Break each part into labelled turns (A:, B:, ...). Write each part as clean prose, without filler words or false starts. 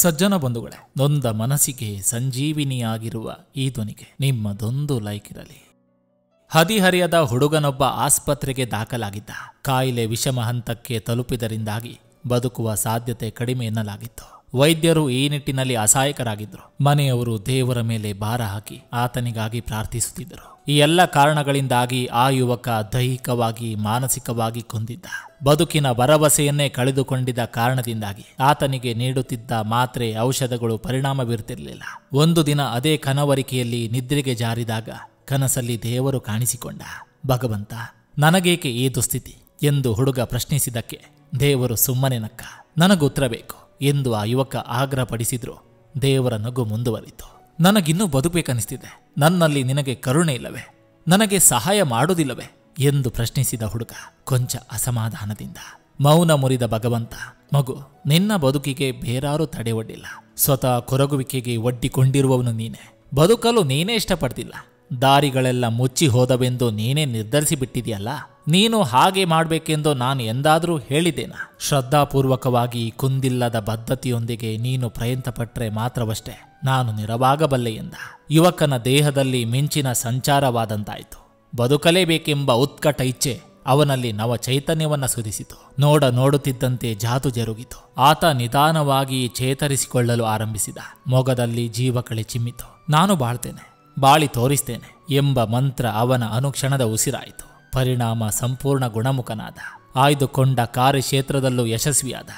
A: ಸಜ್ಜನ ಬಂಧುಗಳೇ, ನೊಂದ ಮನಸ್ಸಿಗೆ ಸಂಜೀವಿನಿಯಾಗಿರುವ ಈ ಧ್ವನಿಗೆ ನಿಮ್ಮದೊಂದು ಲೈಕ್ ಇರಲಿ. ಹದಿಹರಿಯದ ಹುಡುಗನೊಬ್ಬ ಆಸ್ಪತ್ರೆಗೆ ದಾಖಲಾಗಿದ್ದ. ಕಾಯಿಲೆ ವಿಷಮ ಹಂತಕ್ಕೆ ತಲುಪಿದರಿಂದಾಗಿ ಬದುಕುವ ಸಾಧ್ಯತೆ ಕಡಿಮೆ ಎನ್ನಲಾಗಿತ್ತು. ವೈದ್ಯರು ಈ ನಿಟ್ಟಿನಲ್ಲಿ ಅಸಹಾಯಕರಾಗಿದ್ದರು. ಮನೆಯವರು ದೇವರ ಮೇಲೆ ಭಾರ ಹಾಕಿ ಆತನಿಗಾಗಿ ಪ್ರಾರ್ಥಿಸುತ್ತಿದ್ದರು. ಈ ಎಲ್ಲ ಕಾರಣಗಳಿಂದಾಗಿ ಆ ಯುವಕ ದೈಹಿಕವಾಗಿ ಮಾನಸಿಕವಾಗಿ ಕೊಂದಿದ್ದ. ಬದುಕಿನ ಭರವಸೆಯನ್ನೇ ಕಳೆದುಕೊಂಡಿದ್ದ ಕಾರಣದಿಂದಾಗಿ ಆತನಿಗೆ ನೀಡುತ್ತಿದ್ದ ಮಾತ್ರೆ ಔಷಧಗಳು ಪರಿಣಾಮ ಬೀರುತ್ತಿರಲಿಲ್ಲ. ಒಂದು ದಿನ ಅದೇ ಕನವರಿಕೆಯಲ್ಲಿ ನಿದ್ರೆಗೆ ಜಾರಿದಾಗ ಕನಸಲ್ಲಿ ದೇವರು ಕಾಣಿಸಿಕೊಂಡ. ಭಗವಂತ, ನನಗೇಕೆ ಈ ದುಸ್ಥಿತಿ ಎಂದು ಹುಡುಗ ಪ್ರಶ್ನಿಸಿದ್ದಕ್ಕೆ ದೇವರು ಸುಮ್ಮನೆ ನಕ್ಕ. ನನಗುತ್ತರ ಬೇಕು ಎಂದು ಆ ಯುವಕ ಆಗ್ರಹಪಡಿಸಿದ್ರು. ದೇವರ ನಗು ಮುಂದುವರಿತು. ನನಗಿನ್ನೂ ಬದುಕಬೇಕನ್ನಿಸ್ತಿದೆ. ನನ್ನಲ್ಲಿ ನಿನಗೆ ಕರುಣೆ ಇಲ್ಲವೇ? ನನಗೆ ಸಹಾಯ ಮಾಡುವುದಿಲ್ಲವೇ ಎಂದು ಪ್ರಶ್ನಿಸಿದ ಹುಡುಗ ಕೊಂಚ ಅಸಮಾಧಾನದಿಂದ. ಮೌನ ಮುರಿದ ಭಗವಂತ, ಮಗು, ನಿನ್ನ ಬದುಕಿಗೆ ಬೇರಾರೂ ತಡೆ ಒಡ್ಡಿಲ್ಲ. ಸ್ವತಃ ಕೊರಗುವಿಕೆಗೆ ಒಡ್ಡಿಕೊಂಡಿರುವವನು ನೀನೇ. ಬದುಕಲು ನೀನೇ ಇಷ್ಟಪಡ್ತಿಲ್ಲ. ದಾರಿಗಳೆಲ್ಲ ಮುಚ್ಚಿ ಹೋದವೆಂದು ನೀನೇ ನಿರ್ಧರಿಸಿಬಿಟ್ಟಿದೆಯಲ್ಲ. ನೀನು ಹಾಗೆ ಮಾಡಬೇಕೆಂದು ನಾನು ಎಂದಾದರೂ ಹೇಳಿದ್ದೇನಾ? ಶ್ರದ್ಧಾಪೂರ್ವಕವಾಗಿ ಕುಂದಿಲ್ಲದ ಬದ್ಧತೆಯೊಂದಿಗೆ ನೀನು ಪ್ರಯತ್ನಪಟ್ಟರೆ ಮಾತ್ರವಷ್ಟೇ ನಾನು ನೆರವಾಗಬಲ್ಲೆ ಎಂದ. ಯುವಕನ ದೇಹದಲ್ಲಿ ಮಿಂಚಿನ ಸಂಚಾರವಾದಂತಾಯಿತು. ಬದುಕಲೇಬೇಕೆಂಬ ಉತ್ಕಟ ಇಚ್ಛೆ ಅವನಲ್ಲಿ ನವ ಚೈತನ್ಯವನ್ನು ಸುರಿಸಿತು. ನೋಡುತ್ತಿದ್ದಂತೆ ಜಾದು ಜರುಗಿತು. ಆತ ನಿಧಾನವಾಗಿ ಚೇತರಿಸಿಕೊಳ್ಳಲು ಆರಂಭಿಸಿದ. ಮೊಗದಲ್ಲಿ ಜೀವಕಳೆ ಚಿಮ್ಮಿತು. ನಾನು ಬಾಳ್ತೇನೆ, ಬಾಳಿ ತೋರಿಸ್ತೇನೆ ಎಂಬ ಮಂತ್ರ ಅವನ ಅನುಕ್ಷಣದ ಉಸಿರಾಯಿತು. ಪರಿಣಾಮ ಸಂಪೂರ್ಣ ಗುಣಮುಖನಾದ. ಆಯ್ದುಕೊಂಡ ಕಾರ್ಯಕ್ಷೇತ್ರದಲ್ಲೂ ಯಶಸ್ವಿಯಾದ.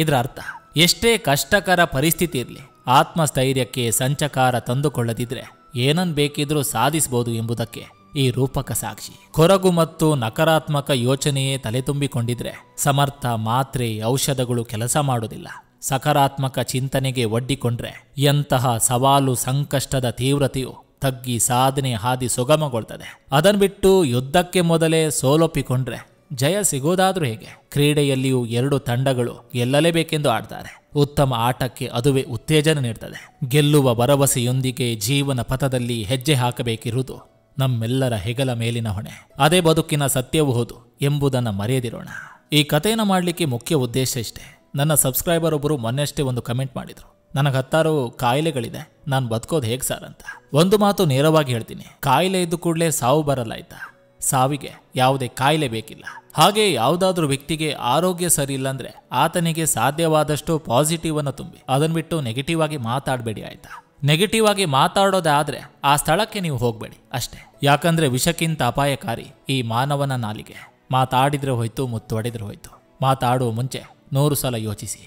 A: ಇದರ ಅರ್ಥ, ಎಷ್ಟೇ ಕಷ್ಟಕರ ಪರಿಸ್ಥಿತಿ ಇರಲಿ, ಆತ್ಮಸ್ಥೈರ್ಯಕ್ಕೆ ಸಂಚಕಾರ ತಂದುಕೊಳ್ಳದಿದ್ರೆ ಏನನ್ ಬೇಕಿದ್ರೂ ಸಾಧಿಸಬಹುದು ಎಂಬುದಕ್ಕೆ ಈ ರೂಪಕ ಸಾಕ್ಷಿ. ಕೊರಗು ಮತ್ತು ನಕಾರಾತ್ಮಕ ಯೋಚನೆಯೇ ತಲೆ ತುಂಬಿಕೊಂಡಿದ್ರೆ ಸಮರ್ಥ ಮಾತ್ರೆ ಔಷಧಗಳು ಕೆಲಸ ಮಾಡುವುದಿಲ್ಲ. ಸಕಾರಾತ್ಮಕ ಚಿಂತನೆಗೆ ಒಡ್ಡಿಕೊಂಡ್ರೆ ಎಂತಹ ಸವಾಲು ಸಂಕಷ್ಟದ ತೀವ್ರತೆಯು ತಗ್ಗಿ ಸಾಧನೆ ಹಾದಿ ಸುಗಮಗೊಳ್ತದೆ. ಅದನ್ನು ಬಿಟ್ಟು ಯುದ್ಧಕ್ಕೆ ಮೊದಲೇ ಸೋಲೊಪ್ಪಿಕೊಂಡ್ರೆ ಜಯ ಸಿಗೋದಾದ್ರೂ ಹೇಗೆ? ಕ್ರೀಡೆಯಲ್ಲಿಯೂ ಎರಡು ತಂಡಗಳು ಗೆಲ್ಲಲೇಬೇಕೆಂದು ಆಡ್ತಾರೆ. ಉತ್ತಮ ಆಟಕ್ಕೆ ಅದುವೇ ಉತ್ತೇಜನ ನೀಡ್ತದೆ. ಗೆಲ್ಲುವ ಭರವಸೆಯೊಂದಿಗೆ ಜೀವನ ಪಥದಲ್ಲಿ ಹೆಜ್ಜೆ ಹಾಕಬೇಕಿರುವುದು ನಮ್ಮೆಲ್ಲರ ಹೆಗಲ ಮೇಲಿನ ಹೊಣೆ. ಅದೇ ಬದುಕಿನ ಸತ್ಯವೂ ಹೌದು ಎಂಬುದನ್ನು ಮರೆಯದಿರೋಣ. ಈ ಕಥೆಯನ್ನು ಮಾಡಲಿಕ್ಕೆ ಮುಖ್ಯ ಉದ್ದೇಶ ಇಷ್ಟೇ. ನನ್ನ ಸಬ್ಸ್ಕ್ರೈಬರ್ ಒಬ್ಬರು ಮೊನ್ನೆಷ್ಟೇ ಒಂದು ಕಮೆಂಟ್ ಮಾಡಿದ್ರು, ನನಗೆ 10 ಕಾಯಿಲೆಗಳಿದೆ, ನಾನು ಬದುಕೋದು ಹೇಗೆ ಸರ್ ಅಂತ. ಒಂದು ಮಾತು ನೇರವಾಗಿ ಹೇಳ್ತೀನಿ, ಕಾಯಿಲೆ ಇದ್ದು ಕೂಡಲೇ ಸಾವು ಬರಲ್ಲ ಆಯ್ತಾ? ಸಾವಿಗೆ ಯಾವುದೇ ಕಾಯಿಲೆ ಬೇಕಿಲ್ಲ. ಹಾಗೆ ಯಾವುದಾದ್ರೂ ವ್ಯಕ್ತಿಗೆ ಆರೋಗ್ಯ ಸರಿ ಇಲ್ಲ ಅಂದ್ರೆ ಆತನಿಗೆ ಸಾಧ್ಯವಾದಷ್ಟು ಪಾಸಿಟಿವ್ ಅನ್ನು ತುಂಬಿ, ಅದನ್ನು ಬಿಟ್ಟು ನೆಗೆಟಿವ್ ಆಗಿ ಮಾತಾಡಬೇಡಿ ಆಯ್ತಾ? ನೆಗೆಟಿವ್ ಆಗಿ ಮಾತಾಡೋದಾದ್ರೆ ಆ ಸ್ಥಳಕ್ಕೆ ನೀವು ಹೋಗಬೇಡಿ ಅಷ್ಟೇ. ಯಾಕಂದ್ರೆ ವಿಷಕ್ಕಿಂತ ಅಪಾಯಕಾರಿ ಈ ಮಾನವನ ನಾಲಿಗೆ. ಮಾತಾಡಿದ್ರೆ ಹೋಯ್ತು, ಮುತ್ತುವಡಿದ್ರೆ ಹೋಯ್ತು. ಮಾತಾಡುವ ಮುಂಚೆ 100 ಸಲ ಯೋಚಿಸಿ.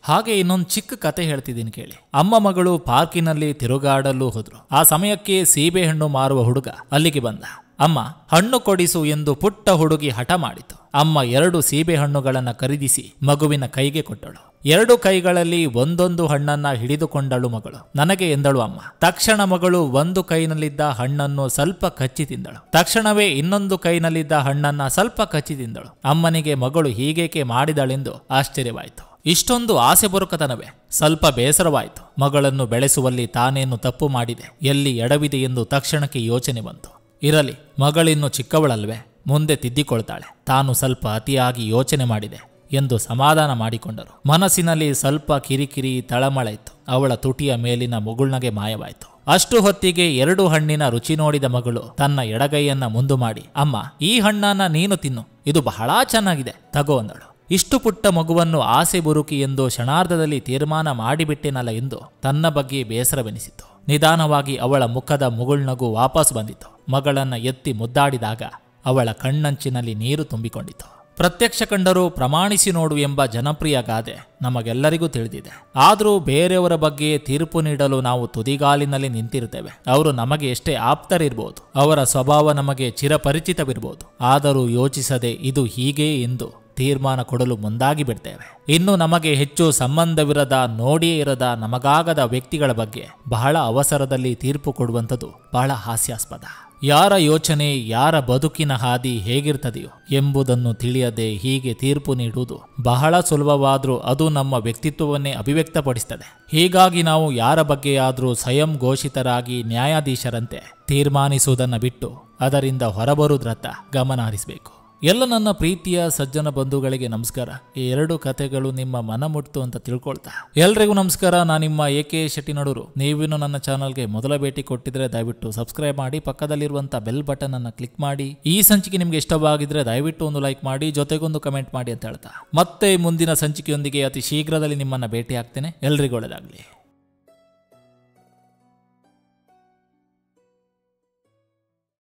A: ಹಾಗೆ ಇನ್ನೊಂದು ಚಿಕ್ಕ ಕತೆ ಹೇಳ್ತಿದ್ದೀನಿ ಕೇಳಿ. ಅಮ್ಮ ಮಗಳು ಪಾರ್ಕಿನಲ್ಲಿ ತಿರುಗಾಡಲು ಹೋದ್ರು. ಆ ಸಮಯಕ್ಕೆ ಸೀಬೆಹಣ್ಣು ಮಾರುವ ಹುಡುಗ ಅಲ್ಲಿಗೆ ಬಂದ. ಅಮ್ಮ, ಹಣ್ಣು ಕೊಡಿಸು ಎಂದು ಪುಟ್ಟ ಹುಡುಗಿ ಹಠ ಮಾಡಿತು. ಅಮ್ಮ 2 ಸೀಬೆಹಣ್ಣುಗಳನ್ನು ಖರೀದಿಸಿ ಮಗುವಿನ ಕೈಗೆ ಕೊಟ್ಟಳು. 2 ಕೈಗಳಲ್ಲಿ ಒಂದೊಂದು ಹಣ್ಣನ್ನ ಹಿಡಿದುಕೊಂಡಳು ಮಗಳು. ನನಗೆ ಎಂದಳು ಅಮ್ಮ. ತಕ್ಷಣ ಮಗಳು ಒಂದು ಕೈನಲ್ಲಿದ್ದ ಹಣ್ಣನ್ನು ಸ್ವಲ್ಪ ಕಚ್ಚಿ ತಿಂದಳು. ತಕ್ಷಣವೇ ಇನ್ನೊಂದು ಕೈನಲ್ಲಿದ್ದ ಹಣ್ಣನ್ನ ಸ್ವಲ್ಪ ಕಚ್ಚಿ ತಿಂದಳು. ಅಮ್ಮನಿಗೆ ಮಗಳು ಹೀಗೇಕೆ ಮಾಡಿದಳೆಂದು ಆಶ್ಚರ್ಯವಾಯಿತು. ಇಷ್ಟೊಂದು ಆಸೆ ಬರುಕತನವೇ? ಸ್ವಲ್ಪ ಬೇಸರವಾಯಿತು. ಮಗಳನ್ನು ಬೆಳೆಸುವಲ್ಲಿ ತಾನೇನು ತಪ್ಪು ಮಾಡಿದೆ, ಎಲ್ಲಿ ಎಡವಿದೆ ಎಂದು ತಕ್ಷಣಕ್ಕೆ ಯೋಚನೆ ಬಂತು. ಇರಲಿ, ಮಗಳಿನ್ನು ಚಿಕ್ಕವಳಲ್ವೇ, ಮುಂದೆ ತಿದ್ದಿಕೊಳ್ತಾಳೆ. ತಾನು ಸ್ವಲ್ಪ ಅತಿಯಾಗಿ ಯೋಚನೆ ಮಾಡಿದೆ ಎಂದು ಸಮಾಧಾನ ಮಾಡಿಕೊಂಡರು. ಮನಸ್ಸಿನಲ್ಲಿ ಸ್ವಲ್ಪ ಕಿರಿಕಿರಿ ತಳಮಳ ಇತ್ತು. ಅವಳ ತುಟಿಯ ಮೇಲಿನ ಮುಗುಳ್ನಗೆ ಮಾಯವಾಯಿತು. ಅಷ್ಟು ಹೊತ್ತಿಗೆ 2 ಹಣ್ಣಿನ ರುಚಿ ನೋಡಿದ ಮಗಳು ತನ್ನ ಎಡಗೈಯನ್ನ ಮುಂದು ಮಾಡಿ, ಅಮ್ಮ, ಈ ಹಣ್ಣನ್ನ ನೀನು ತಿನ್ನು, ಇದು ಬಹಳ ಚೆನ್ನಾಗಿದೆ, ತಗೋ ಅಂದಳು. ಇಷ್ಟು ಪುಟ್ಟ ಮಗುವನ್ನು ಆಸೆ ಬುರುಕಿ ಎಂದು ಕ್ಷಣಾರ್ಧದಲ್ಲಿ ತೀರ್ಮಾನ ಮಾಡಿಬಿಟ್ಟೆನಲ್ಲ ಎಂದು ತನ್ನ ಬಗ್ಗೆ ಬೇಸರವೆನಿಸಿತು. ನಿಧಾನವಾಗಿ ಅವಳ ಮುಖದ ಮುಗುಳ್ನಗು ವಾಪಸ್ ಬಂದಿತು. ಮಗಳನ್ನ ಎತ್ತಿ ಮುದ್ದಾಡಿದಾಗ ಅವಳ ಕಣ್ಣಂಚಿನಲ್ಲಿ ನೀರು ತುಂಬಿಕೊಂಡಿತು. ಪ್ರತ್ಯಕ್ಷ ಕಂಡರೂ ಪ್ರಮಾಣಿಸಿ ನೋಡು ಎಂಬ ಜನಪ್ರಿಯ ಗಾದೆ ನಮಗೆಲ್ಲರಿಗೂ ತಿಳಿದಿದೆ. ಆದರೂ ಬೇರೆಯವರ ಬಗ್ಗೆ ತೀರ್ಪು ನೀಡಲು ನಾವು ತುದಿಗಾಲಿನಲ್ಲಿ ನಿಂತಿರ್ತೇವೆ. ಅವರು ನಮಗೆ ಎಷ್ಟೇ ಆಪ್ತರಿರ್ಬೋದು, ಅವರ ಸ್ವಭಾವ ನಮಗೆ ಚಿರಪರಿಚಿತವಿರ್ಬೋದು. ಆದರೂ ಯೋಚಿಸದೆ ಇದು ಹೀಗೆ ಎಂದು ತೀರ್ಮಾನ ಕೊಡಲು ಮುಂದಾಗಿ ಬಿಡ್ತೇವೆ. ಇನ್ನು ನಮಗೆ ಹೆಚ್ಚು ಸಂಬಂಧವಿರದ, ನೋಡಿಯೇ ಇರದ, ನಮಗಾಗದ ವ್ಯಕ್ತಿಗಳ ಬಗ್ಗೆ ಬಹಳ ಅವಸರದಲ್ಲಿ ತೀರ್ಪು ಕೊಡುವಂಥದ್ದು ಬಹಳ ಹಾಸ್ಯಾಸ್ಪದ. ಯಾರ ಯೋಚನೆ, ಯಾರ ಬದುಕಿನ ಹಾದಿ ಹೇಗಿರ್ತದೆಯೋ ಎಂಬುದನ್ನು ತಿಳಿಯದೆ ಹೀಗೆ ತೀರ್ಪು ನೀಡುವುದು ಬಹಳ ಸುಲಭವಾದರೂ ಅದು ನಮ್ಮ ವ್ಯಕ್ತಿತ್ವವನ್ನೇ ಅಭಿವ್ಯಕ್ತಪಡಿಸ್ತದೆ. ಹೀಗಾಗಿ ನಾವು ಯಾರ ಬಗ್ಗೆಯಾದರೂ ಸ್ವಯಂ ಘೋಷಿತರಾಗಿ ನ್ಯಾಯಾಧೀಶರಂತೆ ತೀರ್ಮಾನಿಸುವುದನ್ನು ಬಿಟ್ಟು ಅದರಿಂದ ಹೊರಬರುವುದರತ್ತ ಗಮನ ಹರಿಸಬೇಕು. ಎಲ್ಲ ನನ್ನ ಪ್ರೀತಿಯ ಸಜ್ಜನ ಬಂಧುಗಳಿಗೆ ನಮಸ್ಕಾರ. ಈ 2 ಕಥೆಗಳು ನಿಮ್ಮ ಮನ ಮುಟ್ತು ಅಂತ ತಿಳ್ಕೊಳ್ತಾ ಎಲ್ರಿಗೂ ನಮಸ್ಕಾರ. ನಾನು ನಿಮ್ಮ AK ಶೆಟ್ಟಿನಡೂರು. ನೀವಿನ್ನು ನನ್ನ ಚಾನಲ್ಗೆ ಮೊದಲ ಭೇಟಿ ಕೊಟ್ಟಿದ್ರೆ ದಯವಿಟ್ಟು ಸಬ್ಸ್ಕ್ರೈಬ್ ಮಾಡಿ, ಪಕ್ಕದಲ್ಲಿರುವಂಥ ಬೆಲ್ ಬಟನ್ ಅನ್ನು ಕ್ಲಿಕ್ ಮಾಡಿ. ಈ ಸಂಚಿಕೆ ನಿಮ್ಗೆ ಇಷ್ಟವಾಗಿದ್ರೆ ದಯವಿಟ್ಟು ಒಂದು ಲೈಕ್ ಮಾಡಿ, ಜೊತೆಗೊಂದು ಕಮೆಂಟ್ ಮಾಡಿ ಅಂತ ಹೇಳ್ತಾ ಮತ್ತೆ ಮುಂದಿನ ಸಂಚಿಕೆಯೊಂದಿಗೆ ಅತಿ ಶೀಘ್ರದಲ್ಲಿ ನಿಮ್ಮನ್ನ ಭೇಟಿ ಆಗ್ತೇನೆ. ಎಲ್ರಿಗೂ ಒಳ್ಳೆಯದಾಗಲಿ.